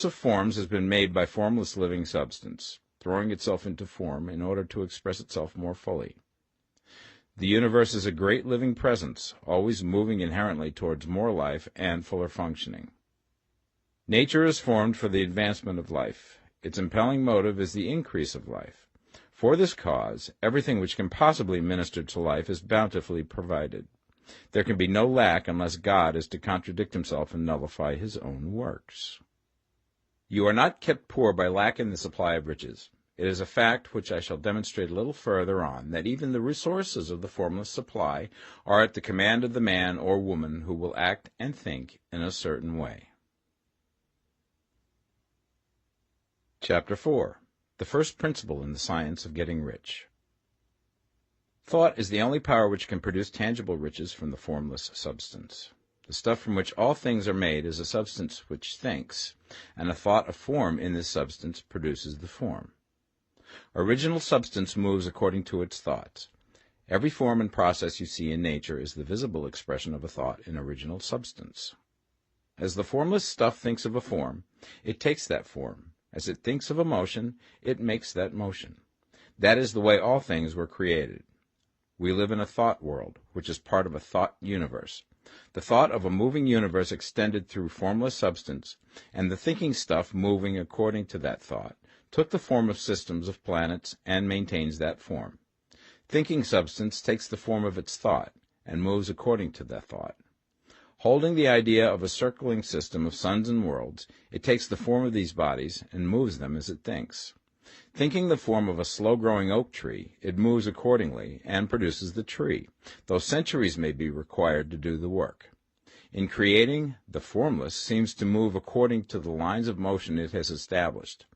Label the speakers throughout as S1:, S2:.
S1: of forms has been made by formless living substance, throwing itself into form in order to express itself more fully. The universe is a great living presence, always moving inherently towards more life and fuller functioning. Nature is formed for the advancement of life. Its impelling motive is the increase of life. For this cause, everything which can possibly minister to life is bountifully provided. There can be no lack unless God is to contradict himself and nullify his own works. You are not kept poor by lack in the supply of riches. It is a fact which I shall demonstrate a little further on, that even the resources of the formless supply are at the command of the man or woman who will act and think in a certain way. Chapter 4. The first principle in the science of getting rich. Thought is the only power which can produce tangible riches from the formless substance. The stuff from which all things are made is a substance which thinks, and a thought of form in this substance produces the form. Original substance moves according to its thoughts. Every form and process you see in nature is the visible expression of a thought in original substance. As the formless stuff thinks of a form, it takes that form. As it thinks of a motion, it makes that motion. That is the way all things were created. We live in a thought world, which is part of a thought universe. The thought of a moving universe extended through formless substance, and the thinking stuff moving according to that thought, took the form of systems of planets and maintains that form. Thinking substance takes the form of its thought and moves according to that thought. Holding the idea of a circling system of suns and worlds, it takes the form of these bodies and moves them as it thinks. Thinking the form of a slow-growing oak tree, it moves accordingly and produces the tree, though centuries may be required to do the work. In creating, the formless seems to move according to the lines of motion it has established.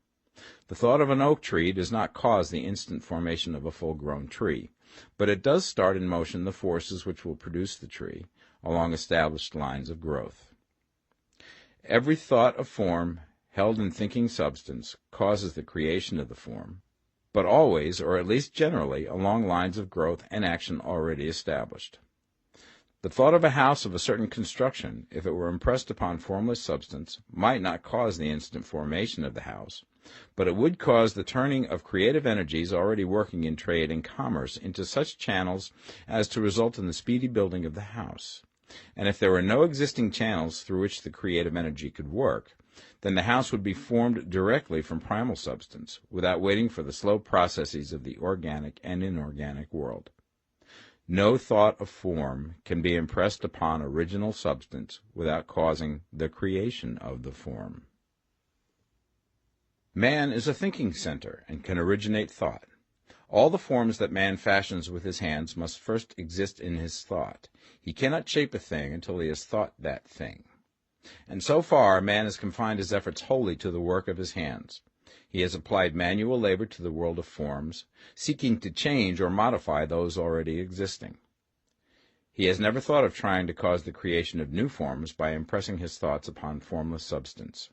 S1: The thought of an oak tree does not cause the instant formation of a full-grown tree, but it does start in motion the forces which will produce the tree, along established lines of growth. Every thought of form held in thinking substance causes the creation of the form, but always, or at least generally, along lines of growth and action already established. The thought of a house of a certain construction, if it were impressed upon formless substance, might not cause the instant formation of the house, but it would cause the turning of creative energies already working in trade and commerce into such channels as to result in the speedy building of the house. And if there were no existing channels through which the creative energy could work, then the house would be formed directly from primal substance, without waiting for the slow processes of the organic and inorganic world. No thought of form can be impressed upon original substance without causing the creation of the form. Man is a thinking center and can originate thought. All the forms that man fashions with his hands must first exist in his thought. He cannot shape a thing until he has thought that thing. And so far, man has confined his efforts wholly to the work of his hands. He has applied manual labor to the world of forms, seeking to change or modify those already existing. He has never thought of trying to cause the creation of new forms by impressing his thoughts upon formless substance.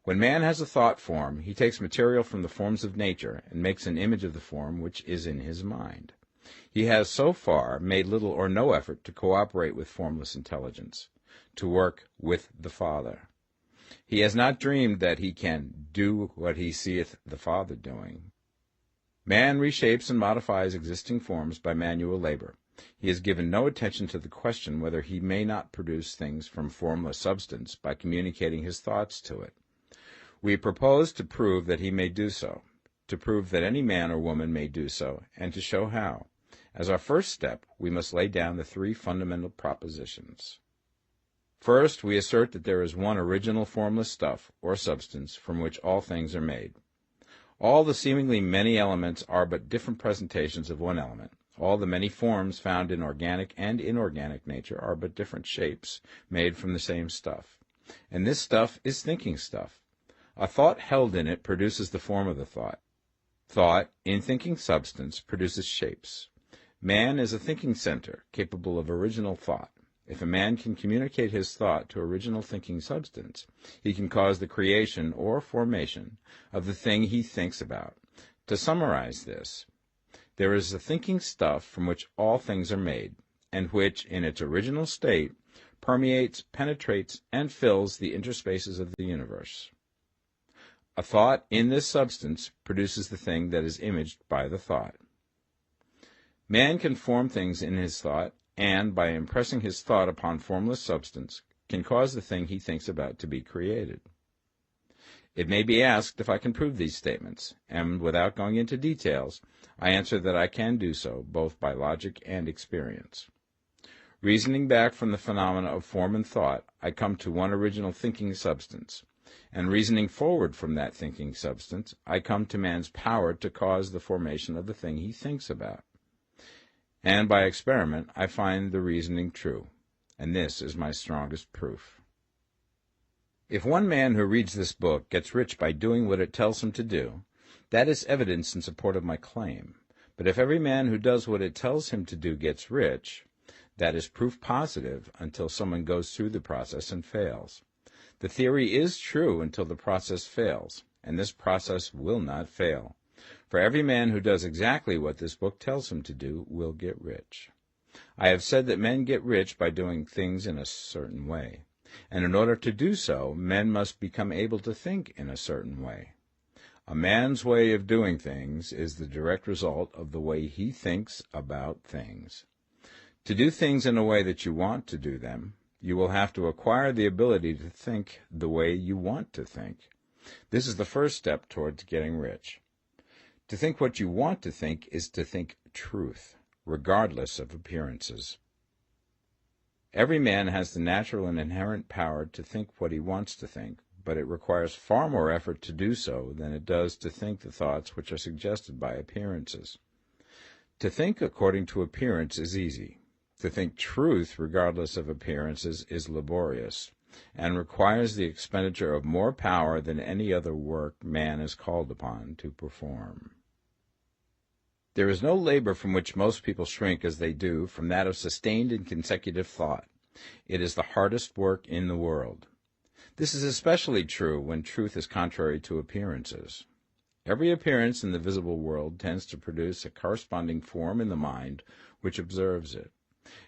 S1: When man has a thought form, he takes material from the forms of nature and makes an image of the form which is in his mind. He has so far made little or no effort to cooperate with formless intelligence, to work with the Father. He has not dreamed that he can do what he seeth the Father doing. Man reshapes and modifies existing forms by manual labor. He has given no attention to the question whether he may not produce things from formless substance by communicating his thoughts to it. We propose to prove that he may do so, to prove that any man or woman may do so, and to show how. As our first step, we must lay down the three fundamental propositions. First, we assert that there is one original formless stuff, or substance, from which all things are made. All the seemingly many elements are but different presentations of one element. All the many forms found in organic and inorganic nature are but different shapes, made from the same stuff. And this stuff is thinking stuff. A thought held in it produces the form of the thought. Thought, in thinking substance, produces shapes. Man is a thinking center, capable of original thought. If a man can communicate his thought to original thinking substance, he can cause the creation or formation of the thing he thinks about. To summarize this, there is a thinking stuff from which all things are made, and which, in its original state, permeates, penetrates, and fills the interspaces of the universe. A thought in this substance produces the thing that is imaged by the thought. Man can form things in his thought, and, by impressing his thought upon formless substance, can cause the thing he thinks about to be created. It may be asked if I can prove these statements, and without going into details, I answer that I can do so, both by logic and experience. Reasoning back from the phenomena of form and thought, I come to one original thinking substance, and reasoning forward from that thinking substance, I come to man's power to cause the formation of the thing he thinks about. And by experiment, I find the reasoning true, and this is my strongest proof. If one man who reads this book gets rich by doing what it tells him to do, that is evidence in support of my claim. But if every man who does what it tells him to do gets rich, that is proof positive until someone goes through the process and fails. The theory is true until the process fails, and this process will not fail. For every man who does exactly what this book tells him to do will get rich. I have said that men get rich by doing things in a certain way, and in order to do so, men must become able to think in a certain way. A man's way of doing things is the direct result of the way he thinks about things. To do things in a way that you want to do them, you will have to acquire the ability to think the way you want to think. This is the first step towards getting rich. To think what you want to think is to think truth, regardless of appearances. Every man has the natural and inherent power to think what he wants to think, but it requires far more effort to do so than it does to think the thoughts which are suggested by appearances. To think according to appearance is easy. To think truth regardless of appearances is laborious, and requires the expenditure of more power than any other work man is called upon to perform. There is no labor from which most people shrink as they do from that of sustained and consecutive thought. It is the hardest work in the world. This is especially true when truth is contrary to appearances. Every appearance in the visible world tends to produce a corresponding form in the mind which observes it,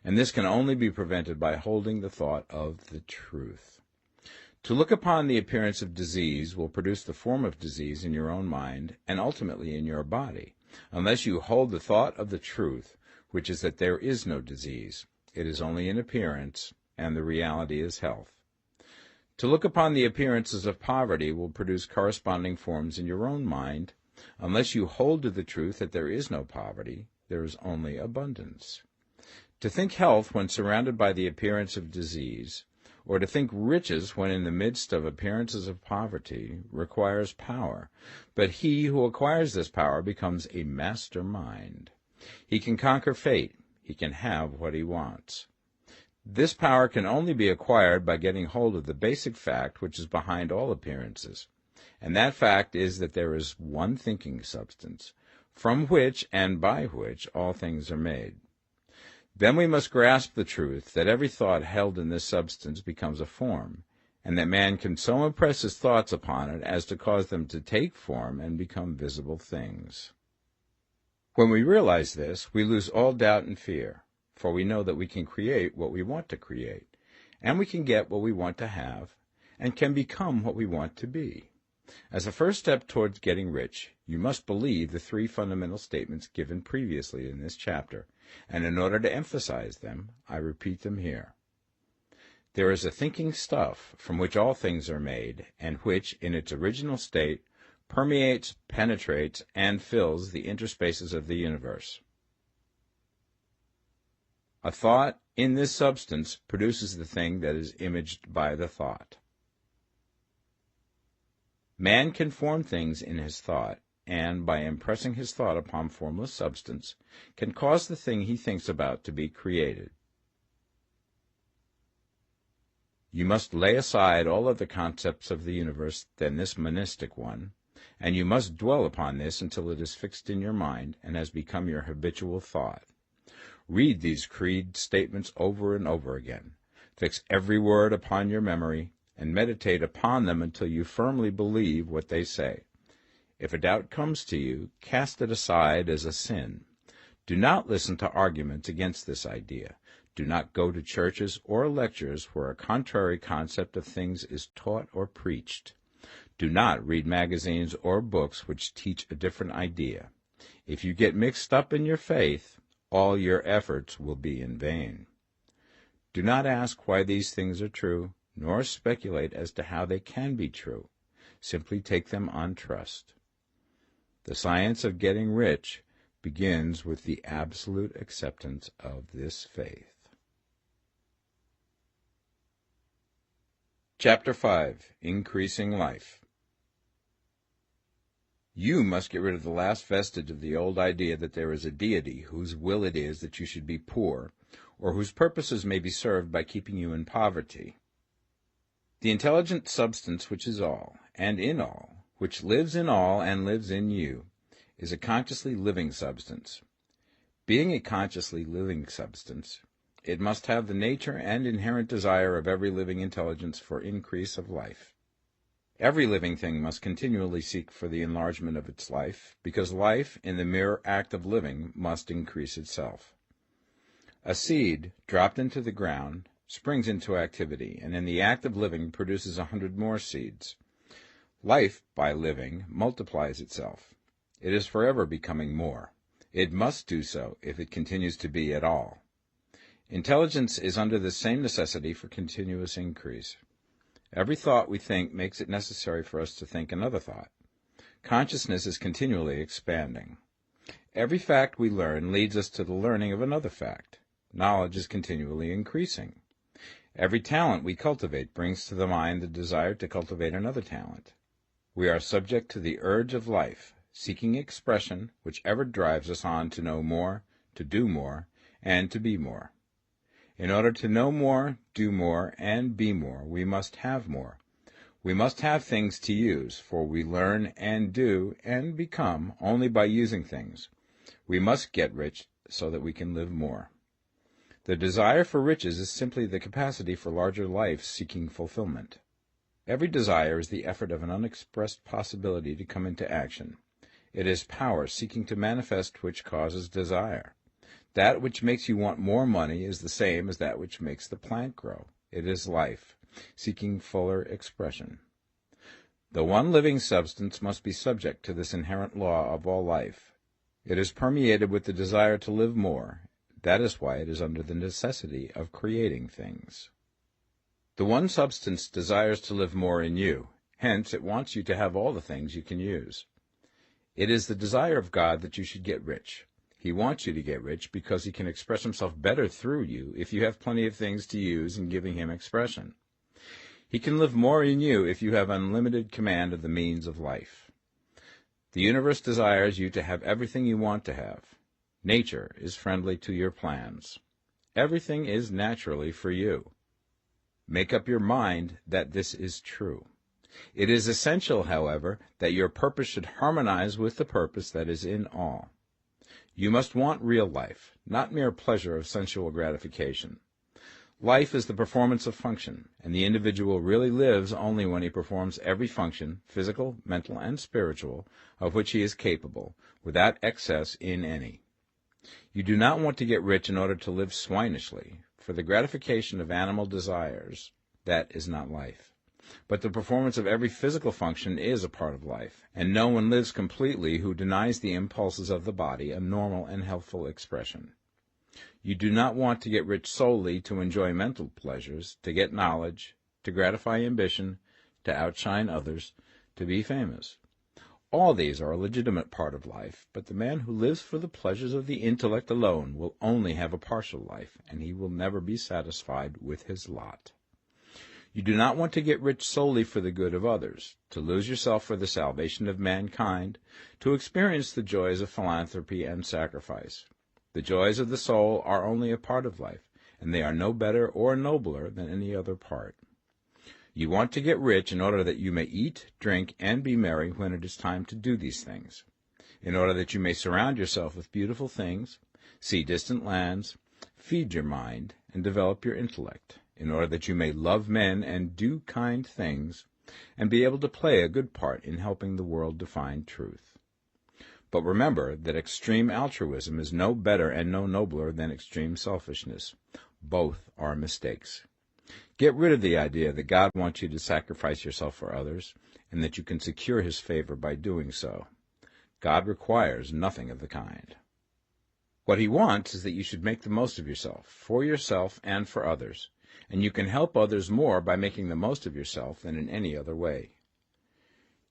S1: and this can only be prevented by holding the thought of the truth. To look upon the appearance of disease will produce the form of disease in your own mind and ultimately in your body, unless you hold the thought of the truth, which is that there is no disease. It is only an appearance, and the reality is health. To look upon the appearances of poverty will produce corresponding forms in your own mind, unless you hold to the truth that there is no poverty, there is only abundance. To think health when surrounded by the appearance of disease, or to think riches when in the midst of appearances of poverty, requires power, but he who acquires this power becomes a master mind. He can conquer fate. He can have what he wants. This power can only be acquired by getting hold of the basic fact which is behind all appearances, and that fact is that there is one thinking substance, from which and by which all things are made. Then we must grasp the truth that every thought held in this substance becomes a form, and that man can so impress his thoughts upon it as to cause them to take form and become visible things. When we realize this, we lose all doubt and fear, for we know that we can create what we want to create, and we can get what we want to have, and can become what we want to be. As a first step towards getting rich, you must believe the three fundamental statements given previously in this chapter, and in order to emphasize them, I repeat them here. There is a thinking stuff from which all things are made, and which, in its original state, permeates, penetrates, and fills the interspaces of the universe. A thought in this substance produces the thing that is imaged by the thought. Man can form things in his thought, and, by impressing his thought upon formless substance, can cause the thing he thinks about to be created. You must lay aside all other concepts of the universe than this monistic one, and you must dwell upon this until it is fixed in your mind and has become your habitual thought. Read these creed statements over and over again. Fix every word upon your memory, and meditate upon them until you firmly believe what they say. If a doubt comes to you, cast it aside as a sin. Do not listen to arguments against this idea. Do not go to churches or lectures where a contrary concept of things is taught or preached. Do not read magazines or books which teach a different idea. If you get mixed up in your faith, all your efforts will be in vain. Do not ask why these things are true, nor speculate as to how they can be true. Simply take them on trust. The science of getting rich begins with the absolute acceptance of this faith. Chapter 5. Increasing Life. You must get rid of the last vestige of the old idea that there is a deity whose will it is that you should be poor, or whose purposes may be served by keeping you in poverty. The intelligent substance which is all, and in all, which lives in all and lives in you, is a consciously living substance. Being a consciously living substance, it must have the nature and inherent desire of every living intelligence for increase of life. Every living thing must continually seek for the enlargement of its life, because life, in the mere act of living, must increase itself. A seed, dropped into the ground, springs into activity, and in the act of living produces 100 more seeds. Life, by living, multiplies itself. It is forever becoming more. It must do so if it continues to be at all. Intelligence is under the same necessity for continuous increase. Every thought we think makes it necessary for us to think another thought. Consciousness is continually expanding. Every fact we learn leads us to the learning of another fact. Knowledge is continually increasing. Every talent we cultivate brings to the mind the desire to cultivate another talent. We are subject to the urge of life, seeking expression, which ever drives us on to know more, to do more, and to be more. In order to know more, do more, and be more, we must have more. We must have things to use, for we learn and do and become only by using things. We must get rich so that we can live more. The desire for riches is simply the capacity for larger life seeking fulfillment. Every desire is the effort of an unexpressed possibility to come into action. It is power seeking to manifest which causes desire. That which makes you want more money is the same as that which makes the plant grow. It is life, seeking fuller expression. The one living substance must be subject to this inherent law of all life. It is permeated with the desire to live more. That is why it is under the necessity of creating things. The one substance desires to live more in you. Hence, it wants you to have all the things you can use. It is the desire of God that you should get rich. He wants you to get rich because he can express himself better through you if you have plenty of things to use in giving him expression. He can live more in you if you have unlimited command of the means of life. The universe desires you to have everything you want to have. Nature is friendly to your plans. Everything is naturally for you. Make up your mind that this is true. It is essential, however, that your purpose should harmonize with the purpose that is in all. You must want real life, not mere pleasure of sensual gratification. Life is the performance of function, and the individual really lives only when he performs every function, physical, mental, and spiritual, of which he is capable, without excess in any. You do not want to get rich in order to live swinishly, for the gratification of animal desires, that is not life. But the performance of every physical function is a part of life, and no one lives completely who denies the impulses of the body a normal and healthful expression. You do not want to get rich solely to enjoy mental pleasures, to get knowledge, to gratify ambition, to outshine others, to be famous. All these are a legitimate part of life, but the man who lives for the pleasures of the intellect alone will only have a partial life, and he will never be satisfied with his lot. You do not want to get rich solely for the good of others, to lose yourself for the salvation of mankind, to experience the joys of philanthropy and sacrifice. The joys of the soul are only a part of life, and they are no better or nobler than any other part. You want to get rich in order that you may eat, drink, and be merry when it is time to do these things, in order that you may surround yourself with beautiful things, see distant lands, feed your mind, and develop your intellect, in order that you may love men and do kind things, and be able to play a good part in helping the world to find truth. But remember that extreme altruism is no better and no nobler than extreme selfishness. Both are mistakes. Get rid of the idea that God wants you to sacrifice yourself for others, and that you can secure his favor by doing so. God requires nothing of the kind. What he wants is that you should make the most of yourself, for yourself and for others, and you can help others more by making the most of yourself than in any other way.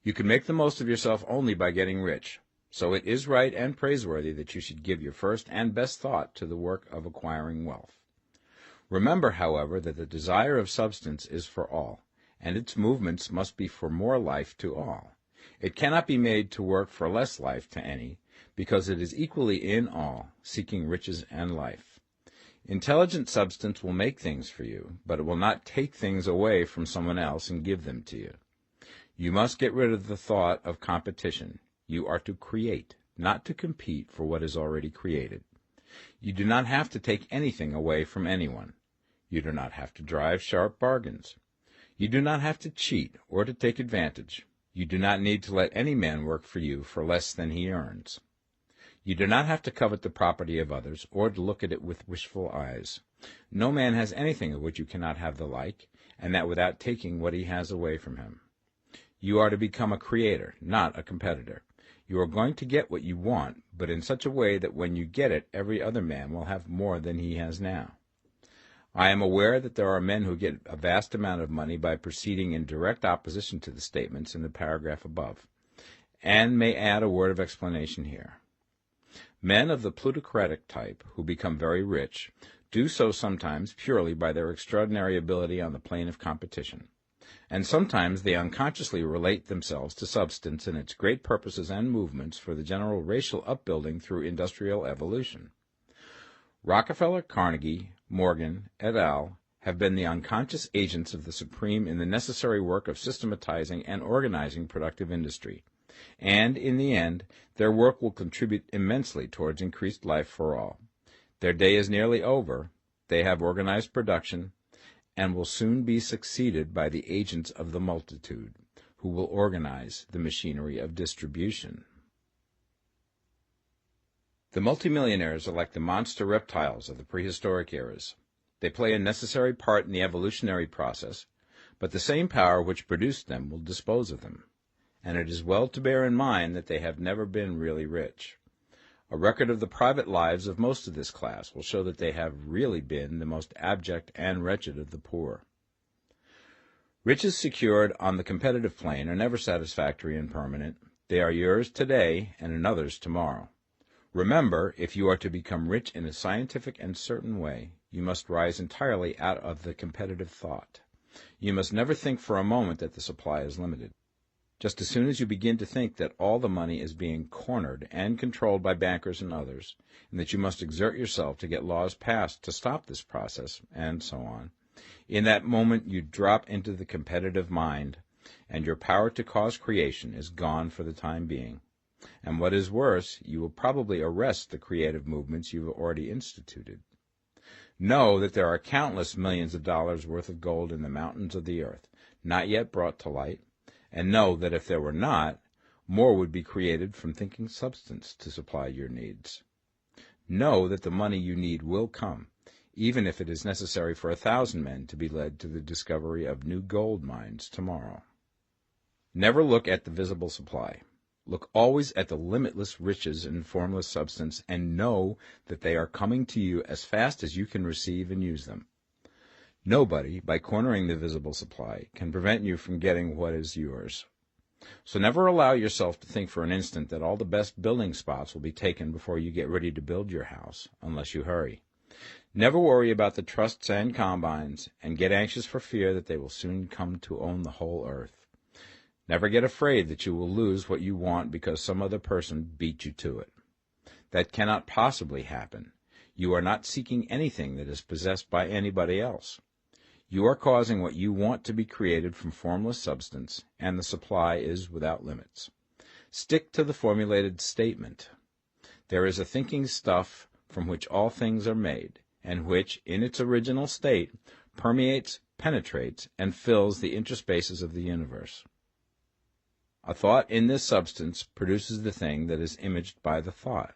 S1: You can make the most of yourself only by getting rich, so it is right and praiseworthy that you should give your first and best thought to the work of acquiring wealth. Remember, however, that the desire of substance is for all, and its movements must be for more life to all. It cannot be made to work for less life to any, because it is equally in all, seeking riches and life. Intelligent substance will make things for you, but it will not take things away from someone else and give them to you. You must get rid of the thought of competition. You are to create, not to compete for what is already created. You do not have to take anything away from anyone. You do not have to drive sharp bargains. You do not have to cheat or to take advantage. You do not need to let any man work for you for less than he earns. You do not have to covet the property of others or to look at it with wishful eyes. No man has anything of which you cannot have the like, and that without taking what he has away from him. You are to become a creator, not a competitor. You are going to get what you want, but in such a way that when you get it, every other man will have more than he has now. I am aware that there are men who get a vast amount of money by proceeding in direct opposition to the statements in the paragraph above, and may add a word of explanation here. Men of the plutocratic type, who become very rich, do so sometimes purely by their extraordinary ability on the plane of competition, and sometimes they unconsciously relate themselves to substance and its great purposes and movements for the general racial upbuilding through industrial evolution. Rockefeller, Carnegie, Morgan, et al. Have been the unconscious agents of the supreme in the necessary work of systematizing and organizing productive industry, and, in the end, their work will contribute immensely towards increased life for all. Their day is nearly over, they have organized production, and will soon be succeeded by the agents of the multitude, who will organize the machinery of distribution. The multimillionaires are like the monster reptiles of the prehistoric eras. They play a necessary part in the evolutionary process, but the same power which produced them will dispose of them, and it is well to bear in mind that they have never been really rich. A record of the private lives of most of this class will show that they have really been the most abject and wretched of the poor. Riches secured on the competitive plane are never satisfactory and permanent. They are yours today and another's tomorrow. Remember, if you are to become rich in a scientific and certain way, you must rise entirely out of the competitive thought. You must never think for a moment that the supply is limited. Just as soon as you begin to think that all the money is being cornered and controlled by bankers and others, and that you must exert yourself to get laws passed to stop this process, and so on, in that moment you drop into the competitive mind, and your power to cause creation is gone for the time being. And what is worse, you will probably arrest the creative movements you have already instituted. Know that there are countless millions of dollars worth of gold in the mountains of the earth, not yet brought to light, and know that if there were not, more would be created from thinking substance to supply your needs. Know that the money you need will come, even if it is necessary for 1,000 men to be led to the discovery of new gold mines tomorrow. Never look at the visible supply. Look always at the limitless riches in formless substance, and know that they are coming to you as fast as you can receive and use them. Nobody, by cornering the visible supply, can prevent you from getting what is yours. So never allow yourself to think for an instant that all the best building spots will be taken before you get ready to build your house, unless you hurry. Never worry about the trusts and combines, and get anxious for fear that they will soon come to own the whole earth. Never get afraid that you will lose what you want because some other person beat you to it. That cannot possibly happen. You are not seeking anything that is possessed by anybody else. You are causing what you want to be created from formless substance, and the supply is without limits. Stick to the formulated statement. There is a thinking stuff from which all things are made, and which, in its original state, permeates, penetrates, and fills the interspaces of the universe. A thought in this substance produces the thing that is imaged by the thought.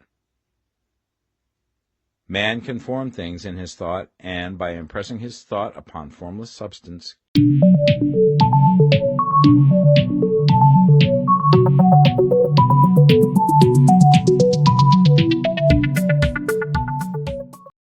S1: Man can form things in his thought, and by impressing his thought upon formless substance,